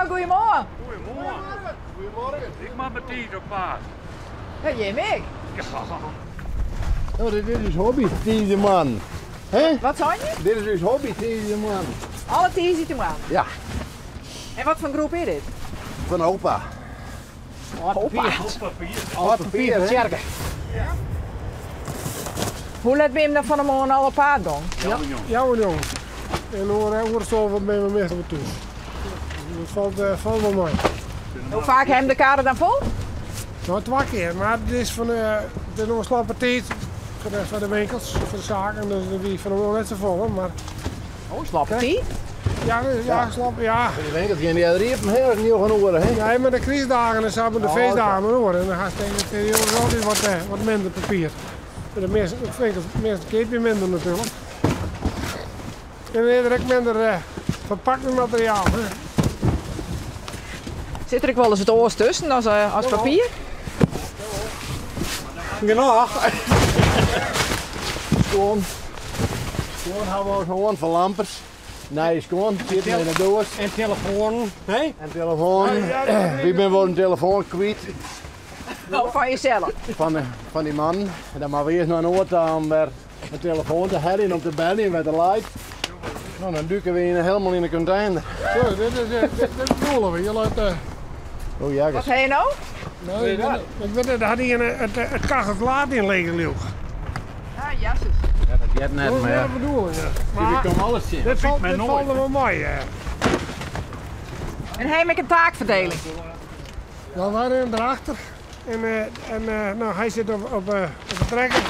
goedemorgen. Goedemorgen. Goedemorgen. Ik mag mijn tijd op paard. Ja, jij mee. Ja. Oh, dit is hobby, deze man. Hè? Wat zei je? Dit is dus hobby, deze man. Alle tien zitten aan. Ja, En wat voor een groep is dit? van opa. Opa. Wat papier, hè? Tjerken. Hoe laat ben je hem dan van de morgen al op paard dan? Ja, jongen. En hoe zal wat bij mijn meester toe. Dat valt wel mooi. Hoe vaak hebben de kaarten dan vol? Nou, 2 keer, maar het is van de nog een slappe tijd voor de winkels, voor de zaken, dus die van de net zo vol, maar Oh, slappe tien. ja, slap, ja. Ik denk dat je die riepen heel erg nieuw gaan horen, hè? Ja, met de crisis-dagen en samen de feestdagen hoor. En dan ga je tegen de altijd wat minder papier. De meeste keer weer minder natuurlijk. En dan heb je ook minder verpakkingsmateriaal. Hè. Zit er ook wel eens het oors tussen als papier? Genau. Schoon. Schoon houden we gewoon van lampers. Nee, schoon. Zit in de doos. En telefoon. Hè? En telefoon. Wie ben wel een telefoon kwijt Oh, van jezelf. van die man. En dan maar we eerst naar een oord aan weer een telefoon te hebben om te bellen met de light. Nou, dan duiken we helemaal in de container. Zo, dit bedoelen we. Je laat, Oh ja, Wat heb je nou? nou, ik weet het, daar had hij het kachelverlaat in liggen, Leeuw. Ja, jasses. ja, dat jet net, Dat is maar wel ja. de bedoeling. Ja. Je Maar kan alles zien. dit valt mij er nooit. wel mooi. En heb ik een taakverdeling? Dan waren we erachter. Nou, hij zit op de trekker.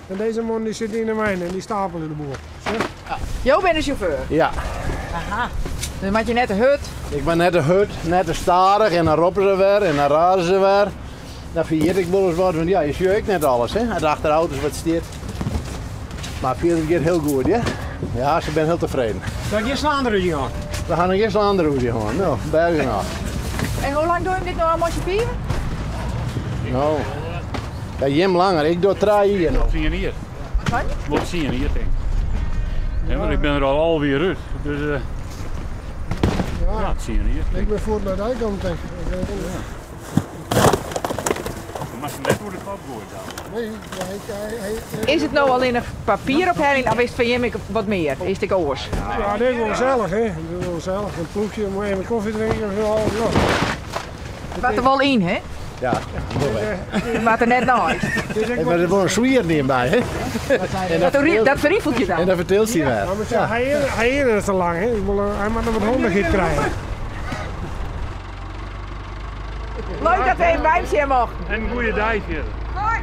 En deze man die zit in de mijn en die stapelen de boel. Jo bent de chauffeur. Ja, Aha. Dan had je net de hut. ik ben net de hut, net de starig en dan roppen ze weer en dan razen ze weer. Dan vergeet ik wel eens wat, want ja, je ziet net alles, hè. En achter de auto's wat steert. Maar verder gaat heel goed, ja. Ja, ze ben heel tevreden. Dat is een andere jongen. We gaan nog eerst een andere route gewoon. Nou, bergen af. En hoe lang doe je dit nou allemaal chaufferen? Nou, ja, Jim langer, ik doe 3 hier nog. Wat zie je hier? Wat? Wat zie je hier, denk ik. Ja, maar ik ben er alweer uit. Dus ja, dat zie je hier. Ik ben voor naar de uitkant tegen. Maar ze net wordt het wat gooien dan. Nee, hij, Is het nou alleen een papierophelling of is het van Jim wat meer? Is het oors? ja, dit is wel gezellig, hè. Dit is wel gezellig. Een ploegje, maar even koffie drinken en zo. Wat er wel in, hè? Ja, Wat er net naast. ik ben er wel een zwier neerbij, hè. Dat verriefelt je En dan. dat vertelt hij weer. Ja, maar hij is te lang, hè. Hij moet nog wat hondengiet krijgen. Leuk dat we even bij hem zijn mochten. En een goede dag hier. Hoi.